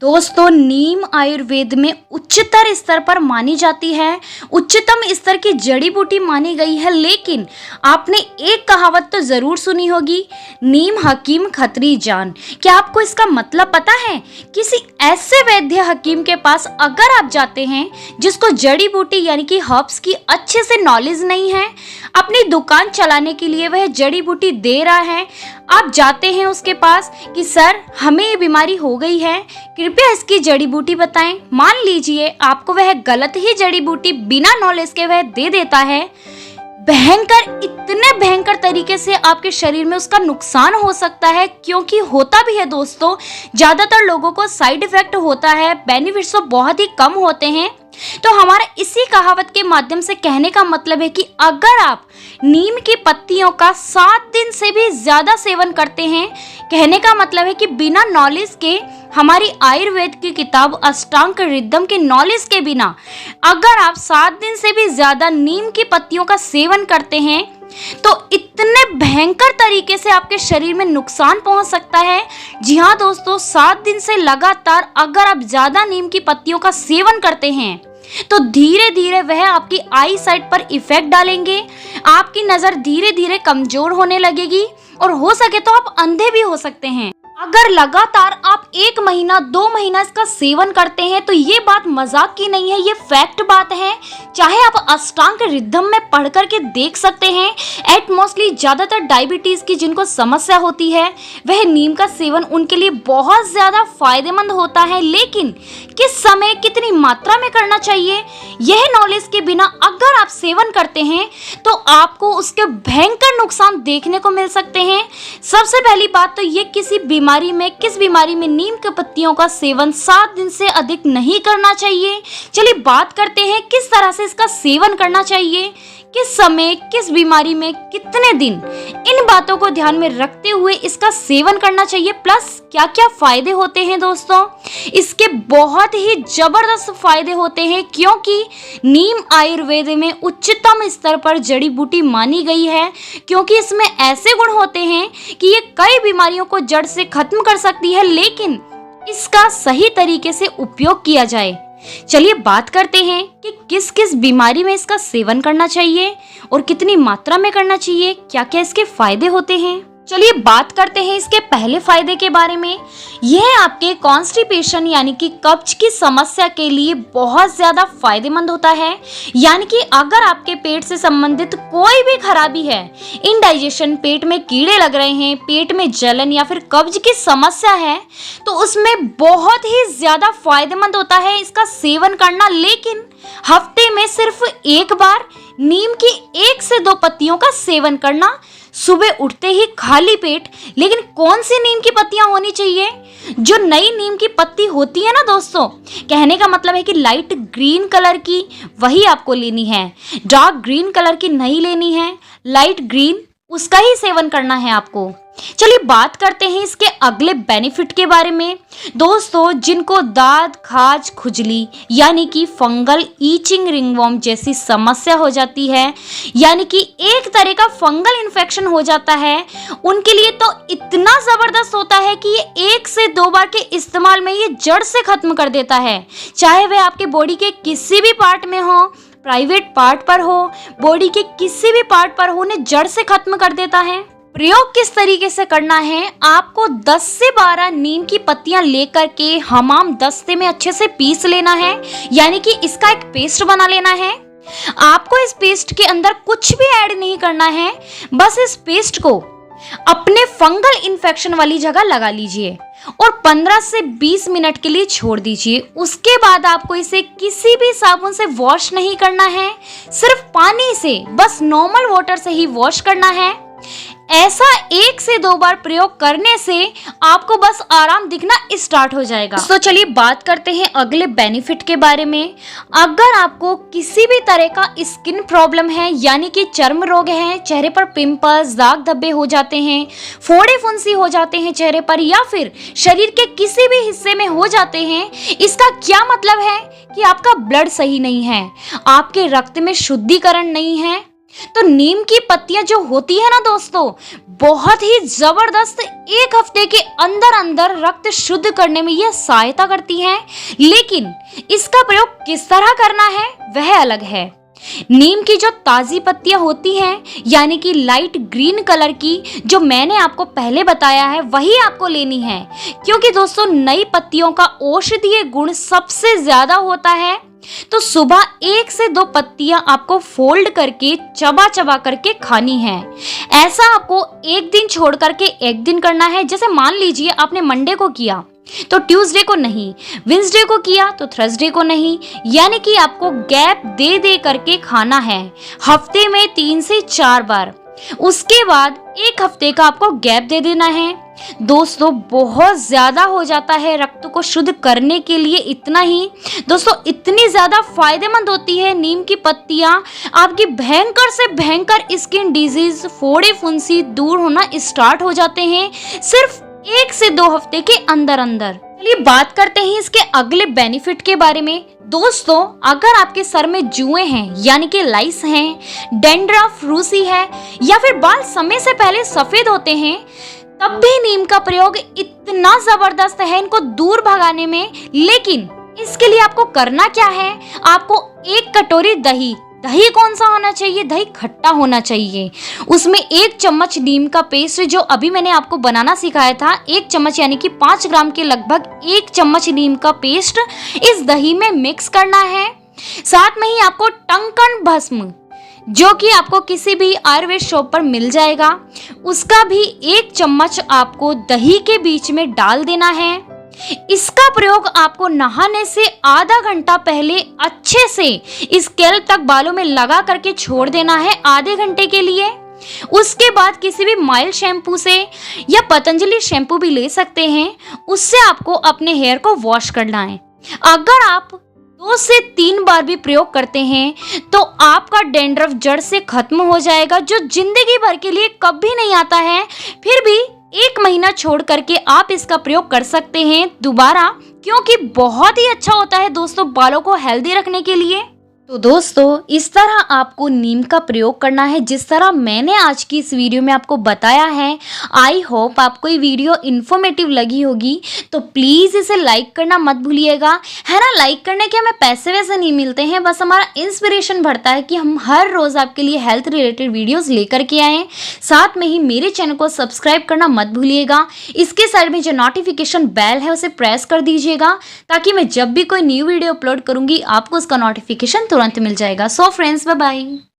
दोस्तों, नीम आयुर्वेद में उच्चतर स्तर पर मानी जाती है, उच्चतम स्तर की जड़ी बूटी मानी गई है। लेकिन आपने एक कहावत तो जरूर सुनी होगी, नीम हकीम खतरी जान। क्या आपको इसका मतलब पता है? किसी ऐसे वैद्य हकीम के पास अगर आप जाते हैं जिसको जड़ी बूटी यानी कि हर्ब्स की अच्छे से नॉलेज नहीं है, अपनी दुकान चलाने के लिए वह जड़ी बूटी दे रहा है, आप जाते हैं उसके पास कि सर हमें ये बीमारी हो गई है, कृपया इसकी जड़ी बूटी बताएं। मान लीजिए आपको वह गलत ही जड़ी बूटी बिना नॉलेज के वह दे देता है, इतने भयंकर तरीके से आपके शरीर में उसका नुकसान हो सकता है। क्योंकि होता भी है दोस्तों, ज्यादातर लोगों को साइड इफेक्ट होता है, बेनिफिट्स तो बहुत ही कम होते हैं। तो हमारा इसी कहावत के माध्यम से कहने का मतलब है कि अगर आप नीम की पत्तियों का 7 दिन से भी ज्यादा सेवन करते हैं, कहने का मतलब है कि बिना नॉलेज के, हमारी आयुर्वेद की किताब अष्टांग रिद्धम के नॉलेज के बिना अगर आप 7 दिन से भी ज्यादा नीम की पत्तियों का सेवन करते हैं तो इतने भयंकर तरीके से आपके शरीर में नुकसान पहुंच सकता है। जी हाँ दोस्तों, 7 दिन से लगातार अगर आप ज्यादा नीम की पत्तियों का सेवन करते हैं तो धीरे धीरे वह आपकी आई साइट पर इफेक्ट डालेंगे, आपकी नजर धीरे धीरे कमजोर होने लगेगी और हो सके तो आप अंधे भी हो सकते हैं। अगर लगातार आप 1 महीना 2 महीना इसका सेवन करते हैं तो ये बात मजाक की नहीं है, ये फैक्ट बात है। चाहे आप अष्टांग रिद्धम में पढ़ करके देख सकते हैं। एट मोस्टली ज्यादातर डायबिटीज की जिनको समस्या होती है वह नीम का सेवन उनके लिए बहुत ज्यादा फायदेमंद होता है। लेकिन किस समय कितनी मात्रा में करना चाहिए, यह नॉलेज के बिना अगर आप सेवन करते हैं तो आपको उसके भयंकर नुकसान देखने को मिल सकते हैं। सबसे पहली बात तो ये, किस बीमारी में नीम के पत्तियों का सेवन 7 दिन से अधिक नहीं करना चाहिए। चलिए बात करते हैं किस तरह से इसका सेवन करना चाहिए, किस समय, किस बीमारी में, कितने दिन। इन बातों को ध्यान में रखते हुए इसका सेवन करना चाहिए। प्लस क्या क्या फायदे होते हैं दोस्तों, इसके बहुत ही जबरदस्त फायदे होते हैं। क्योंकि नीम आयुर्वेद में उच्चतम स्तर पर जड़ी बूटी मानी गई है, क्योंकि इसमें ऐसे गुण होते हैं कि ये कई बीमारियों को जड़ से खत्म कर सकती है, लेकिन इसका सही तरीके से उपयोग किया जाए। चलिए बात करते हैं कि किस किस बीमारी में इसका सेवन करना चाहिए और कितनी मात्रा में करना चाहिए, क्या क्या इसके फायदे होते हैं। चलिए बात करते हैं इसके पहले फायदे के बारे में। यह आपके कॉन्स्टिपेशन यानी कि कब्ज की समस्या के लिए बहुत ज्यादा फायदेमंद होता है। यानी कि अगर आपके पेट से संबंधित कोई भी खराबी है, इनडाइजेशन, पेट में कीड़े लग रहे हैं, पेट में जलन या फिर कब्ज की समस्या है, तो उसमें बहुत ही ज्यादा फायदेमंद होता है इसका सेवन करना। लेकिन हफ्ते में सिर्फ एक बार नीम की 1 से 2 पत्तियों का सेवन करना, सुबह उठते ही खाली पेट। लेकिन कौन सी नीम की पत्तियां होनी चाहिए? जो नई नीम की पत्ती होती है ना दोस्तों, कहने का मतलब है कि लाइट ग्रीन कलर की वही आपको लेनी है, डार्क ग्रीन कलर की नहीं लेनी है, लाइट ग्रीन उसका ही सेवन करना है आपको। चलिए बात करते हैं इसके अगले बेनिफिट के बारे में। दोस्तों, जिनको दाद, खाज, खुजली यानी कि फंगल ईचिंग, रिंगवॉर्म जैसी समस्या हो जाती है, यानी कि एक तरह का फंगल इन्फेक्शन हो जाता है, उनके लिए तो इतना जबरदस्त होता है कि ये 1 से 2 बार के इस्तेमाल में ये जड़ से खत्म कर देता है। चाहे वह आपके बॉडी के किसी भी पार्ट में हो, प्राइवेट पार्ट पर हो, बॉडी के किसी भी पार्ट पर हो, उन्हें जड़ से खत्म कर देता है। प्रयोग किस तरीके से करना है, आपको 10 से 12 नीम की पत्तियां लेकर के हमाम दस्ते में अच्छे से पीस लेना है, यानी कि इसका एक पेस्ट बना लेना है। आपको इस पेस्ट के अंदर कुछ भी ऐड नहीं करना है, बस इस पेस्ट को अपने फंगल इन्फेक्शन वाली जगह लगा लीजिए और 15 से 20 मिनट के लिए छोड़ दीजिए। उसके बाद आपको इसे किसी भी साबुन से वॉश नहीं करना है, सिर्फ पानी से, बस नॉर्मल वाटर से ही वॉश करना है। ऐसा 1 से 2 बार प्रयोग करने से आपको बस आराम दिखना स्टार्ट हो जाएगा। तो चलिए बात करते हैं अगले बेनिफिट के बारे में। अगर आपको किसी भी तरह का स्किन प्रॉब्लम है, यानी कि चर्म रोग है, चेहरे पर पिंपल्स, दाग धब्बे हो जाते हैं, फोड़े फुंसी हो जाते हैं चेहरे पर, या फिर शरीर के किसी भी हिस्से में हो जाते हैं, इसका क्या मतलब है कि आपका ब्लड सही नहीं है, आपके रक्त में शुद्धिकरण नहीं है, तो नीम की पत्तियां जो होती है ना दोस्तों, बहुत ही जबरदस्त, 1 हफ्ते के अंदर अंदर रक्त शुद्ध करने में यह सहायता करती हैं। लेकिन इसका प्रयोग किस तरह करना है वह अलग है। नीम की जो ताजी पत्तियां होती हैं, यानी कि लाइट ग्रीन कलर की, जो मैंने आपको पहले बताया है, वही आपको लेनी है। क्योंकि दोस्तों नई पत्तियों का औषधीय गुण सबसे ज्यादा होता है। तो सुबह 1 से 2 पत्तियां आपको फोल्ड करके चबा चबा करके खानी है। ऐसा आपको एक दिन छोड़ करके एक दिन करना है। जैसे मान लीजिए आपने मंडे को किया तो ट्यूसडे को नहीं, वेडनेसडे को किया तो थर्सडे को नहीं, यानी कि आपको गैप दे दे करके खाना है हफ्ते में 3 से 4 बार। उसके बाद 1 हफ्ते का आपको गैप दे देना है। दोस्तों बहुत ज्यादा हो जाता है रक्त को शुद्ध करने के लिए। इतना ही दोस्तों, इतनी ज्यादा फायदेमंद होती है नीम की पत्तियां, आपकी भयंकर से भयंकर स्किन डिजीज, फोड़े फुंसी दूर होना स्टार्ट हो जाते हैं सिर्फ 1 से 2 हफ्ते के अंदर अंदर। चलिए बात करते हैं इसके अगले बेनिफिट के बारे में। दोस्तों अगर आपके सर में जुएं हैं, यानी कि लाइस हैं, डैंड्रफ, रूसी है, या फिर बाल समय से पहले सफेद होते हैं, तब भी नीम का प्रयोग इतना जबरदस्त है इनको दूर भगाने में। लेकिन इसके लिए आपको करना क्या है, आपको 1 कटोरी दही, दही कौन सा होना चाहिए, दही खट्टा होना चाहिए, उसमें 1 चम्मच नीम का पेस्ट, जो अभी मैंने आपको बनाना सिखाया था, 1 चम्मच यानी कि 5 ग्राम के लगभग 1 चम्मच नीम का पेस्ट इस दही में मिक्स करना है। साथ में ही आपको टंकन भस्म, जो कि आपको किसी भी आयुर्वेद शॉप पर मिल जाएगा, उसका भी 1 चम्मच आपको दही के बीच में डाल देना है। इसका प्रयोग आपको नहाने से आधा घंटा पहले अच्छे से स्कैल्प तक बालों में लगा करके छोड़ देना है आधे घंटे के लिए। उसके बाद किसी भी माइल्ड शैम्पू से या पतंजलि शैम्पू भी ले सकते हैं, उससे आपको अपने हेयर को वॉश करना है। अगर आप 2 से 3 बार भी प्रयोग करते हैं तो आपका डैंड्रफ जड़ से खत्म हो जाएगा, जो जिंदगी भर के लिए कभी नहीं आता है। फिर भी 1 महीना छोड़ करके आप इसका प्रयोग कर सकते हैं दोबारा, क्योंकि बहुत ही अच्छा होता है दोस्तों बालों को हेल्दी रखने के लिए। तो दोस्तों इस तरह आपको नीम का प्रयोग करना है, जिस तरह मैंने आज की इस वीडियो में आपको बताया है। आई होप आपको ये वीडियो इन्फॉर्मेटिव लगी होगी। तो प्लीज़ इसे लाइक करना मत भूलिएगा, है ना। लाइक करने के हमें पैसे वैसे नहीं मिलते हैं, बस हमारा इंस्पिरेशन बढ़ता है कि हम हर रोज़ आपके लिए हेल्थ रिलेटेड वीडियोज़ लेकर के आएँ। साथ में ही मेरे चैनल को सब्सक्राइब करना मत भूलिएगा। इसके साइड में जो नोटिफिकेशन बेल है उसे प्रेस कर दीजिएगा, ताकि मैं जब भी कोई न्यू वीडियो अपलोड करूँगी आपको उसका नोटिफिकेशन तुरंत मिल जाएगा। So friends, bye bye.